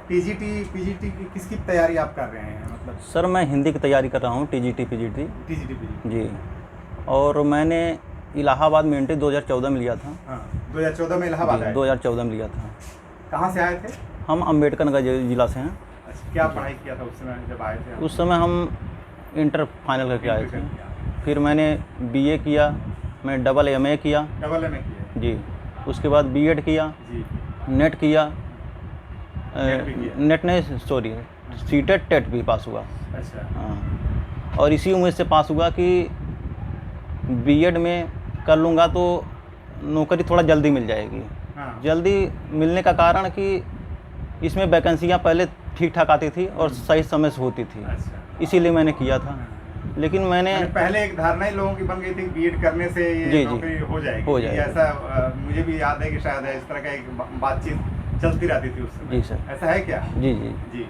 TGT PGT की किसकी तैयारी आप कर रहे हैं मतलब? सर मैं हिंदी की तैयारी कर रहा हूँ, टीजीटी पीजीटी। टीजीटी पीजीटी जी। और मैंने इलाहाबाद में एंट्री 2014 में लिया था। हाँ 2014 में इलाहाबाद आए? 2014 में लिया था। कहाँ से आए थे? हम अम्बेडकर नगर जिला से हैं। अच्छा, क्या पढ़ाई किया था उस समय जब आए थे? उस समय हम इंटर फाइनल करके आए थे। फिर मैंने बीए किया, मैं डबल एमए किया। डबल एमए किया? जी। उसके बाद बीएड किया जी। नेट किया, नेट भी किया? नेट नहीं सॉरी सीटेट टेट भी पास हुआ। अच्छा। हाँ। और इसी उम्मीद से पास हुआ कि बीएड में कर लूँगा तो नौकरी थोड़ा जल्दी मिल जाएगी। हाँ। जल्दी मिलने का कारण कि इसमें वैकेंसियाँ पहले ठीक ठाक आती थी और सही समय से होती थी। अच्छा। इसीलिए मैंने किया था। लेकिन मैंने पहले एक धारणा ही लोगों की बन गई थी बीएड करने से ये नौकरी हो जाएगी। ऐसा मुझे भी याद है कि शायद इस तरह का एक बातचीत चलती रहती थी उस समय। जी सर। ऐसा है क्या? जी जी जी।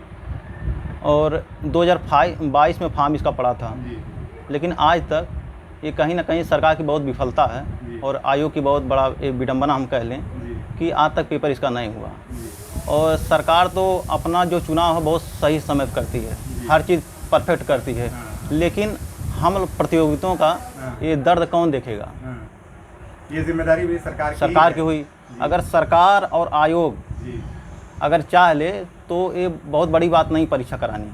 और 2022 में फॉर्म इसका पड़ा था जी। लेकिन आज तक ये कहीं ना कहीं सरकार की बहुत विफलता है और आयोग की बहुत बड़ा एक विडंबना हम कह लें कि आज तक पेपर इसका नहीं हुआ। और सरकार तो अपना जो चुनाव है बहुत सही समय पर करती है, हर चीज़ परफेक्ट करती है। लेकिन हम प्रतियोगिताओं का ये दर्द कौन देखेगा? ये जिम्मेदारी भी सरकार की हुई। अगर सरकार और आयोग अगर चाह ले तो ये बहुत बड़ी बात नहीं परीक्षा करानी।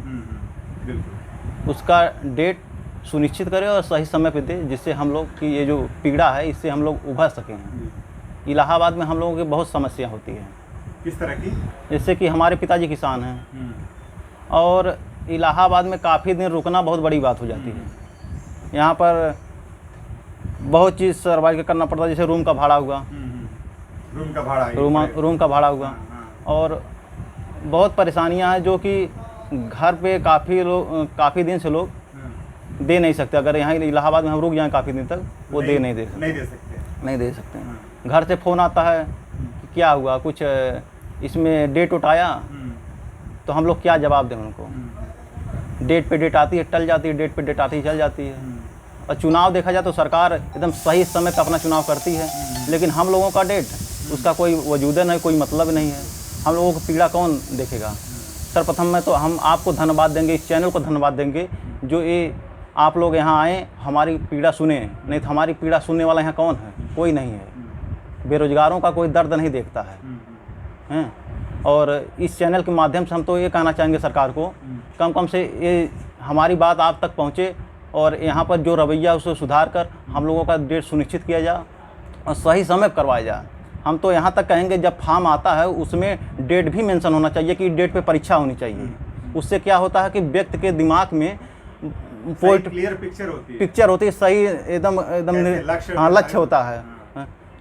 बिल्कुल। उसका डेट सुनिश्चित करे और सही समय पे दे, जिससे हम लोग की ये जो पीड़ा है इससे हम लोग उभर सकें। इलाहाबाद में हम लोगों की बहुत समस्या होती है। किस तरह की? जैसे कि हमारे पिताजी किसान हैं और इलाहाबाद में काफ़ी दिन रुकना बहुत बड़ी बात हो जाती है। यहाँ पर बहुत चीज़ सर्वाइव करना पड़ता है, जैसे रूम का भाड़ा हुआ, रूम का भाड़ा हुआ। और बहुत परेशानियाँ हैं जो कि घर पे काफ़ी दिन से लोग दे नहीं सकते। अगर यहाँ इलाहाबाद में हम रुक जाएँ काफ़ी दिन तक वो नहीं दे सकते हैं। घर से फ़ोन आता है कि क्या हुआ, कुछ इसमें डेट उठाया, तो हम लोग क्या जवाब दें उनको? डेट पे डेट आती है टल जाती है, डेट पे डेट आती है चल जाती है। और चुनाव देखा जाए तो सरकार एकदम सही समय पर अपना चुनाव करती है, लेकिन हम लोगों का डेट उसका कोई वजूद नहीं, कोई मतलब नहीं है। हम लोगों को पीड़ा कौन देखेगा? सर्वप्रथम में तो हम आपको धन्यवाद देंगे, इस चैनल को धन्यवाद देंगे जो ये आप लोग यहाँ आएँ, हमारी पीड़ा सुने। नहीं तो हमारी पीड़ा सुनने वाला यहाँ कौन है? कोई नहीं है। बेरोजगारों का कोई दर्द नहीं देखता है। और इस चैनल के माध्यम से हम तो ये कहना चाहेंगे सरकार को, कम से ये हमारी बात आप तक पहुँचे और यहाँ पर जो रवैया उसे सुधार कर हम लोगों का डेट सुनिश्चित किया जाए और सही समय पर करवाया जाए। हम तो यहाँ तक कहेंगे जब फॉर्म आता है उसमें डेट भी मेंशन होना चाहिए कि डेट पे परीक्षा होनी चाहिए। उससे क्या होता है कि व्यक्ति के दिमाग में क्लियर पिक्चर होती है, सही एकदम लक्ष्य होता है।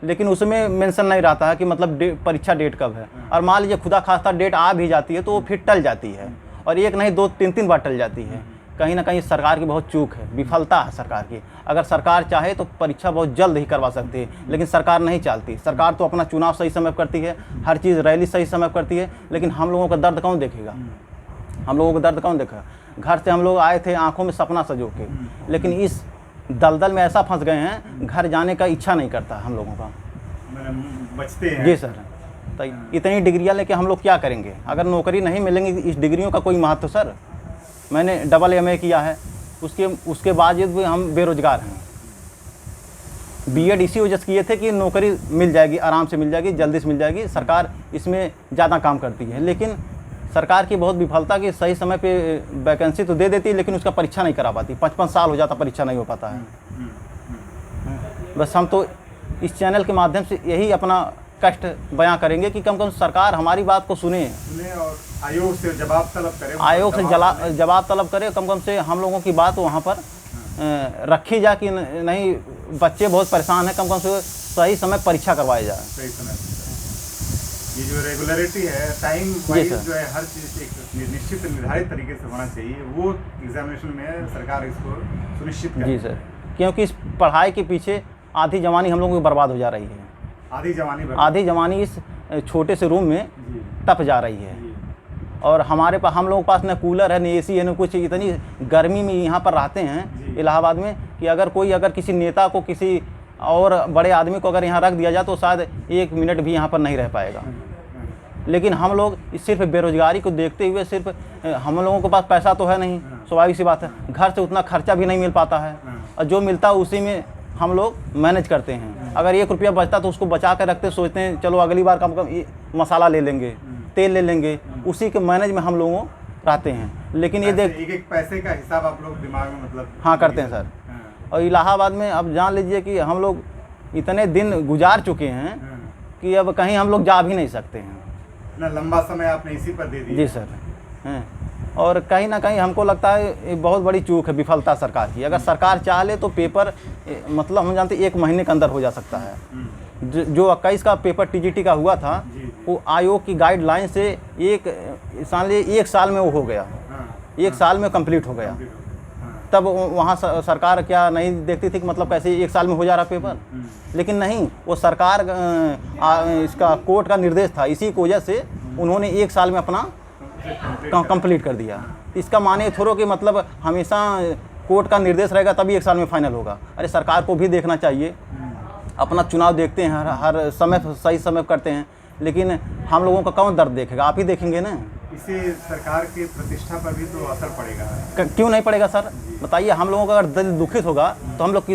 लेकिन उसमें मेंशन नहीं रहता है कि मतलब परीक्षा डेट कब है। और मान लीजिए खुदा खास्ता डेट आ भी जाती है तो वो फिर टल जाती है, और एक नहीं दो तीन बार टल जाती है। कहीं ना कहीं सरकार की बहुत चूक है, विफलता है सरकार की। अगर सरकार चाहे तो परीक्षा बहुत जल्द ही करवा सकती है, लेकिन सरकार नहीं चाहती। सरकार तो अपना चुनाव सही समय पर करती है, हर चीज़ रैली सही समय पर करती है, लेकिन हम लोगों का दर्द कौन देखेगा? हम लोगों का दर्द कौन देखेगा? घर से हम लोग आए थे आंखों में सपना सजो के, लेकिन इस दलदल में ऐसा फंस गए हैं घर जाने का इच्छा नहीं करता हम लोगों का, बचते हैं। जी सर। तो इतनी डिग्रियां लेके हम लोग क्या करेंगे अगर नौकरी नहीं मिलेंगी? इस डिग्रियों का कोई महत्व? सर मैंने डबल एमए किया है, उसके बावजूद भी हम बेरोजगार हैं। बीएड इसी वजह से किए थे कि नौकरी मिल जाएगी, आराम से मिल जाएगी, जल्दी से मिल जाएगी, सरकार इसमें ज़्यादा काम करती है। लेकिन सरकार की बहुत विफलता कि सही समय पे वैकेंसी तो दे देती है लेकिन उसका परीक्षा नहीं करा पाती। 55 साल हो जाता परीक्षा नहीं हो पाता है। बस हम तो इस चैनल के माध्यम से यही अपना कष्ट बयां करेंगे कि कम सरकार हमारी बात को सुने और आयोग से जवाब तलब करे। आयोग से जवाब तलब करे, कम से हम लोगों की बात वहाँ पर रखी जाए कि नहीं बच्चे बहुत परेशान हैं, कम से सही समय परीक्षा करवाया जाए। सही समय ये जो रेगुलरिटी है, टाइम वाइज जो है, हर चीज़ एक निश्चित निर्धारित तरीके से होना चाहिए, वो एग्जामिनेशन में सरकार इसको सुनिश्चित करे। जी सर, क्योंकि इस पढ़ाई के पीछे आधी जवानी हम लोगों की बर्बाद हो जा रही है। आधी जवानी इस छोटे से रूम में तप जा रही है। और हमारे पास हम लोगों के पास न कूलर है, न एसी है, न कुछ। इतनी गर्मी में यहाँ पर रहते हैं इलाहाबाद में कि अगर किसी नेता को, किसी और बड़े आदमी को अगर यहाँ रख दिया जाए तो शायद 1 मिनट भी यहाँ पर नहीं रह पाएगा। लेकिन हम लोग सिर्फ बेरोजगारी को देखते हुए सिर्फ हम लोगों के पास पैसा तो है नहीं, स्वाभाविक सी बात है, घर से उतना खर्चा भी नहीं मिल पाता है, और जो मिलता है उसी में हम लोग मैनेज करते हैं। अगर 1 रुपया बचता तो उसको बचा कर रखते, सोचते हैं चलो अगली बार कम मसाला ले लेंगे, तेल ले लेंगे, उसी के मैनेज में हम लोगों रहते हैं। लेकिन ये देख एक पैसे का हिसाब आप लोग दिमाग में मतलब हाँ करते हैं सर। और इलाहाबाद में अब जान लीजिए कि हम लोग इतने दिन गुजार चुके हैं कि अब कहीं हम लोग जा भी नहीं सकते हैं। ना लंबा समय आपने इसी पर दे दिया। जी सर हैं। और कहीं ना कहीं हमको लगता है ये बहुत बड़ी चूक है, विफलता सरकार की। अगर सरकार चाह ले तो पेपर मतलब हम जानते 1 महीने के अंदर हो जा सकता है। जो 21 का पेपर टीजीटी का हुआ था वो आयोग की गाइडलाइन से 1 साल में वो हो गया, 1 साल में कंप्लीट हो गया। तब वहाँ सरकार क्या नहीं देखती थी कि मतलब कैसे 1 साल में हो जा रहा पेपर, लेकिन नहीं, वो सरकार इसका कोर्ट का निर्देश था, इसी की वजह से उन्होंने 1 साल में अपना कंप्लीट कर दिया। इसका माने थोड़ा कि मतलब हमेशा कोर्ट का निर्देश रहेगा तभी 1 साल में फाइनल होगा। अरे सरकार को भी देखना चाहिए, अपना चुनाव देखते हैं, हर समय सही समय करते हैं, लेकिन हम लोगों का कौन दर्द देखेगा, आप ही देखेंगे ना। इससे सरकार की प्रतिष्ठा पर भी तो असर पड़ेगा। क्यों नहीं पड़ेगा सर, बताइए। हम लोगों का अगर दिल दुखित होगा तो हम लोग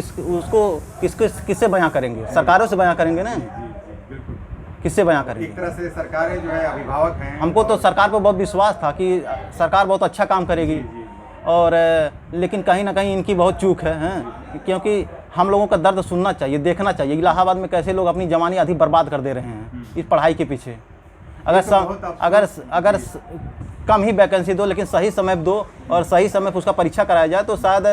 किससे बयां करेंगे? सरकारों से बयां करेंगे ना, किससे बयां करेंगे? एक तरह से सरकारें जो है अभिभावक हैं। हमको तो सरकार पर बहुत विश्वास था कि सरकार बहुत अच्छा काम करेगी, और लेकिन कहीं ना कहीं इनकी बहुत चूक है, क्योंकि हम लोगों का दर्द सुनना चाहिए, देखना चाहिए। इलाहाबाद में कैसे लोग अपनी जवानी आधी बर्बाद कर दे रहे हैं इस पढ़ाई के पीछे। अगर कम ही वैकेंसी दो, लेकिन सही समय दो और सही समय पर उसका परीक्षा कराया जाए तो शायद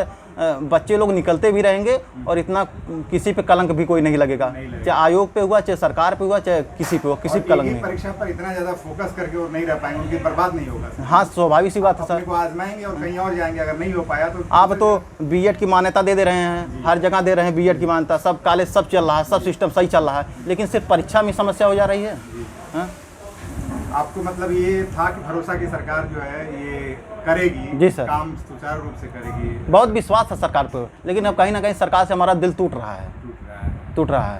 बच्चे लोग निकलते भी रहेंगे और इतना किसी पे कलंक भी कोई नहीं लगेगा। चाहे आयोग पे हुआ, चाहे सरकार पे हुआ, चाहे किसी पे हो, किसी पे कलंक नहीं। परीक्षा पर इतना ज़्यादा फोकस करके और नहीं रह पाएंगे, उनकी बर्बाद नहीं होगा। हाँ, स्वाभाविक सी बात है सर। आजमाएंगे और कहीं और जाएंगे, अगर नहीं हो पाया तो। आप तो बीएड की मान्यता दे रहे हैं, हर जगह दे रहे हैं बीएड की मान्यता, सब कॉलेज सब चल रहा है, सब सिस्टम सही चल रहा है, लेकिन सिर्फ परीक्षा में समस्या हो जा रही है। आपको मतलब ये था कि भरोसा की सरकार जो है ये करेगी, जी सर, काम सुचारू रूप से करेगी, बहुत विश्वास था सरकार पर, लेकिन अब कहीं ना कहीं सरकार से हमारा दिल टूट रहा है।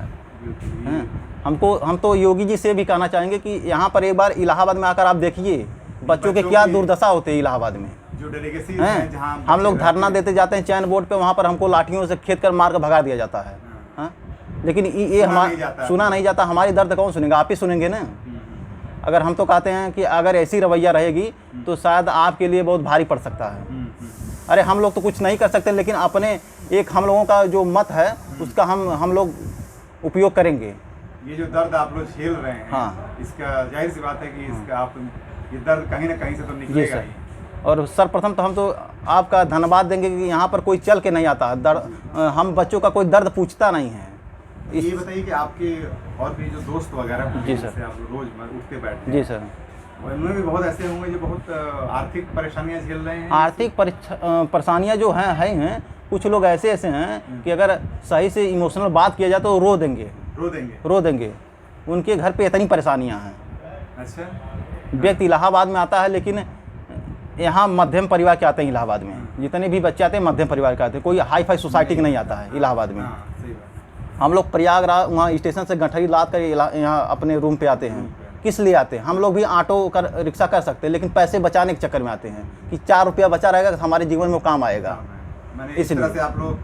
हम तो योगी जी से भी कहना चाहेंगे कि यहाँ पर एक बार इलाहाबाद में आकर आप देखिए बच्चों के क्या दुर्दशा होते हैं इलाहाबाद में। जो डेलीगेसी है जहाँ हम लोग धरना देते जाते हैं चैन बोर्ड पे, वहाँ पर हमको लाठियों से खेत कर मार कर भगा दिया जाता है। लेकिन ये हमारा सुना नहीं जाता। हमारी दर्द कौन सुनेगा? आप ही सुनेंगे ना। अगर हम तो कहते हैं कि अगर ऐसी रवैया रहेगी तो शायद आपके लिए बहुत भारी पड़ सकता है। अरे हम लोग तो कुछ नहीं कर सकते, लेकिन अपने एक हम लोगों का जो मत है उसका हम लोग उपयोग करेंगे। ये जो दर्द आप लोग झेल रहे हैं, हाँ, इसका जाहिर सी बात है कि इसका आप ये दर्द कहीं ना कहीं से तो निकलेगा ही। और सर्वप्रथम तो हम तो आपका धन्यवाद देंगे कि यहाँ पर कोई चल के नहीं आता दर्द, हम बच्चों का कोई दर्द पूछता नहीं है। ये बताइए कि आपके और भी जो दोस्त वगैरह, जी सर, आप रोज उठते बैठते, जी सर, उनमें भी बहुत ऐसे होंगे जो बहुत आर्थिक परेशानियां झेल रहे हैं। आर्थिक परेशानियां जो हैं कुछ लोग ऐसे हैं कि अगर सही से इमोशनल बात किया जाए तो रो देंगे। उनके घर पे इतनी परेशानियां हैं। अच्छा। व्यक्ति इलाहाबाद में आता है, लेकिन यहाँ मध्यम परिवार के आते हैं इलाहाबाद में। जितने भी बच्चे आते हैं मध्यम परिवार के आते हैं, कोई हाई फाई सोसाइटी के नहीं आता है इलाहाबाद में। हम लोग प्रयागराज वहाँ स्टेशन से गठरी लाद कर यहाँ अपने रूम पे आते हैं। किस लिए आते हैं? हम लोग भी ऑटो कर रिक्शा कर सकते हैं, लेकिन पैसे बचाने के चक्कर में आते हैं कि 4 रुपया बचा रहेगा तो हमारे जीवन में काम आएगा। इस तरह से आप लोग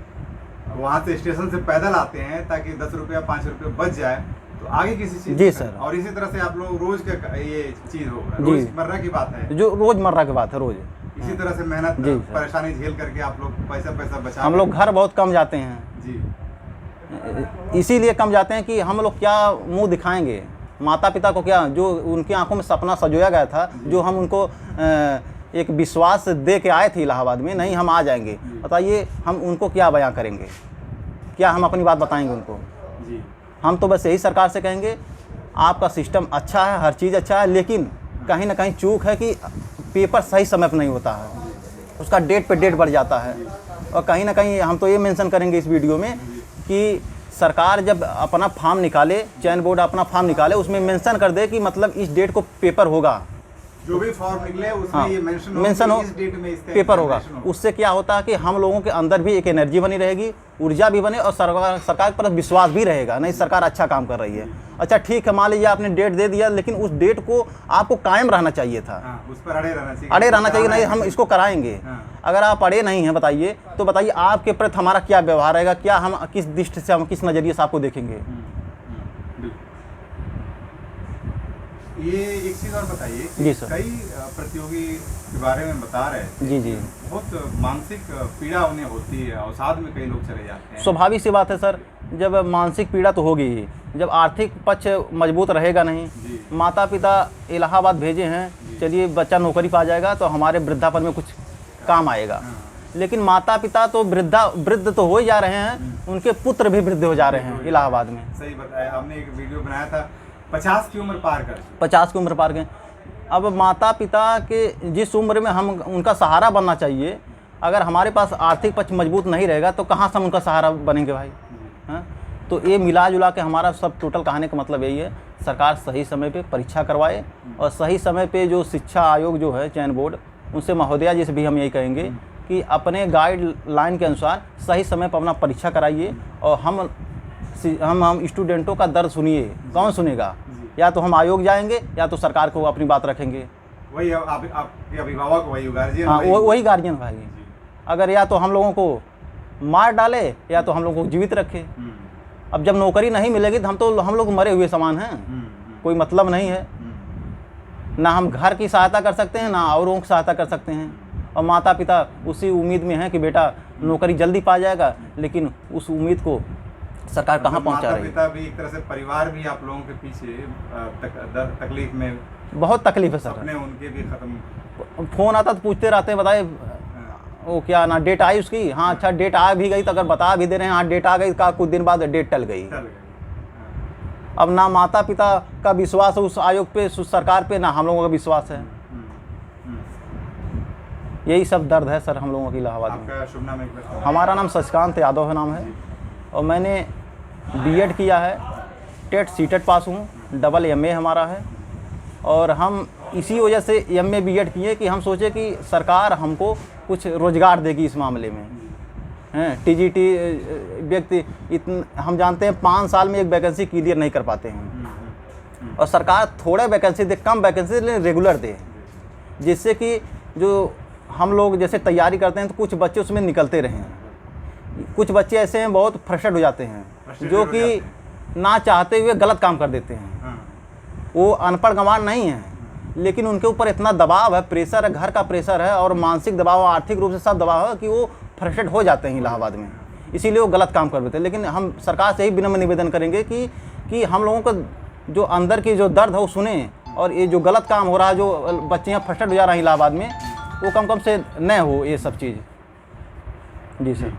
वहाँ से स्टेशन से पैदल आते हैं ताकि 10 रुपया 5 रुपये बच जाए तो आगे किसी चीज़। जी सर। और इसी तरह से आप लोग रोज का ये चीज़ होगा, रोजमर्रा की बात है, जो रोजमर्रा की बात है। रोज इसी तरह से मेहनत परेशानी झेल करके आप लोग पैसा बचा। हम लोग घर बहुत कम जाते हैं जी, इसीलिए कम जाते हैं कि हम लोग क्या मुंह दिखाएंगे माता पिता को, क्या जो उनकी आंखों में सपना सजोया गया था, जो हम उनको एक विश्वास दे के आए थे इलाहाबाद में, नहीं हम आ जाएंगे। बताइए हम उनको क्या बयां करेंगे, क्या हम अपनी बात बताएंगे उनको? जी। हम तो बस यही सरकार से कहेंगे आपका सिस्टम अच्छा है, हर चीज़ अच्छा है, लेकिन कहीं ना कहीं चूक है कि पेपर सही समय पर नहीं होता है, उसका डेट पे डेट बढ़ जाता है। और कहीं ना कहीं हम तो ये मेंशन करेंगे इस वीडियो में कि सरकार जब अपना फॉर्म निकाले, चयन बोर्ड अपना फॉर्म निकाले, उसमें मेंशन कर दे कि मतलब इस डेट को पेपर होगा, जो भी फॉर्म निकले उसमें हाँ, ये मेंशन मेंशन हो, इस डेट में इसका पेपर होगा। examination उससे क्या होता है कि हम लोगों के अंदर भी एक एनर्जी बनी रहेगी, ऊर्जा भी बने और सरकार पर विश्वास भी रहेगा, नहीं सरकार अच्छा काम कर रही है। अच्छा ठीक है, मान लीजिए आपने डेट दे दिया, लेकिन उस डेट को आपको कायम रहना चाहिए था। हाँ, उस पर अड़े रहना चाहिए। अड़े रहना चाहिए, नहीं हम इसको कराएंगे। हाँ। अगर आप अड़े नहीं हैं बताइए, तो बताइए आपके प्रति हमारा क्या व्यवहार रहेगा, क्या हम किस दृष्टि से, हम किस नज़रिए से आपको देखेंगे। बिल्कुल। ये एक चीज़ और बताइए कि जी सर। कई प्रतियोगी के बारे में बता रहे थे जी जी, बहुत मानसिक पीड़ा उन्हें होती है, अवसाद में कई लोग चले जाते हैं। स्वाभाविक सी बात है सर, जब मानसिक पीड़ा तो होगी ही, जब आर्थिक पक्ष मजबूत रहेगा नहीं। जी। माता पिता इलाहाबाद भेजे हैं, चलिए बच्चा नौकरी पा जाएगा तो हमारे वृद्धापन में कुछ काम आएगा। हाँ। लेकिन माता पिता तो वृद्ध तो हो ही जा रहे हैं, उनके पुत्र भी वृद्ध हो जा रहे हैं इलाहाबाद में। सही बताया आपने, एक वीडियो बनाया था 50 की उम्र पार कर चुके। 50 की उम्र पार गए। अब माता पिता के जिस उम्र में हम उनका सहारा बनना चाहिए, अगर हमारे पास आर्थिक पक्ष मजबूत नहीं रहेगा तो कहाँ से हम उनका सहारा बनेंगे भाई। हाँ, तो ये मिला जुला के हमारा सब टोटल कहने का मतलब यही है, सरकार सही समय पे परीक्षा करवाए और सही समय पे जो शिक्षा आयोग जो है चयन बोर्ड, उनसे महोदया जी से भी हम यही कहेंगे कि अपने गाइडलाइन के अनुसार सही समय पर अपना परीक्षा कराइए और हम स्टूडेंटों का दर्द सुनिए। कौन सुनेगा? या तो हम आयोग जाएंगे या तो सरकार को अपनी बात रखेंगे। वही आपके अभिभावक, वही गार्जियन। हाँ, वही गार्जियन भाई। अगर या तो हम लोगों को मार डाले या तो हम लोगों को जीवित रखे। अब जब नौकरी नहीं मिलेगी तो हम लोग मरे हुए समान हैं, कोई मतलब नहीं है। ना हम घर की सहायता कर सकते हैं, ना औरों की सहायता कर सकते हैं। और माता पिता उसी उम्मीद में हैं कि बेटा नौकरी जल्दी पा जाएगा, लेकिन उस उम्मीद को सरकार कहाँ पहुँचा रही है। माता पिता भी एक तरह से, परिवार भी आप लोगों के पीछे तकलीफ में, बहुत तकलीफ है सर। अपने उनके भी खत्म। फ़ोन आता तो पूछते रहते हैं, बताए वो क्या ना डेट आई उसकी। हाँ अच्छा, डेट आ भी गई तो अगर बता भी दे रहे हैं हाँ डेट आ गई, का कुछ दिन बाद डेट टल गई। अब ना माता पिता का विश्वास है उस आयोग पे, उस सरकार पे, ना हम लोगों का विश्वास है। यही सब दर्द है सर हम लोगों की इलाहाबाद में। आपका शुभ नाम एक बार? हमारा नाम शशिकांत यादव है नाम है, और मैंने बीएड किया है, टेट सीटेट पास हूँ, डबल एमए हमारा है। और हम इसी वजह से एमए बीएड किए कि हम सोचे कि सरकार हमको कुछ रोज़गार देगी इस मामले में। हैं टीजीटी व्यक्ति हम जानते हैं 5 साल में एक वैकेंसी क्लियर नहीं कर पाते हैं, और सरकार थोड़े वैकेंसी दे, कम वैकेंसी दे, रेगुलर दे, जिससे कि जो हम लोग जैसे तैयारी करते हैं तो कुछ बच्चे उसमें निकलते रहें। कुछ बच्चे ऐसे हैं बहुत फ्रस्ट्रेट हो जाते हैं, जो कि ना चाहते हुए गलत काम कर देते हैं। वो अनपढ़ गंवार नहीं है, लेकिन उनके ऊपर इतना दबाव है, प्रेशर है, घर का प्रेशर है और मानसिक दबाव, आर्थिक रूप से सब दबाव है कि वो फ्रस्ट्रेट हो जाते हैं इलाहाबाद में, इसीलिए वो गलत काम कर देते हैं। लेकिन हम सरकार से ही विनम्र निवेदन करेंगे कि हम लोगों का जो अंदर की जो दर्द है वो सुने, और ये जो गलत काम हो रहा है, जो बच्चे यहाँ फ्रस्ट्रेट हो जा रहे हैं इलाहाबाद में, वो कम से न हो ये सब चीज़। जी सर।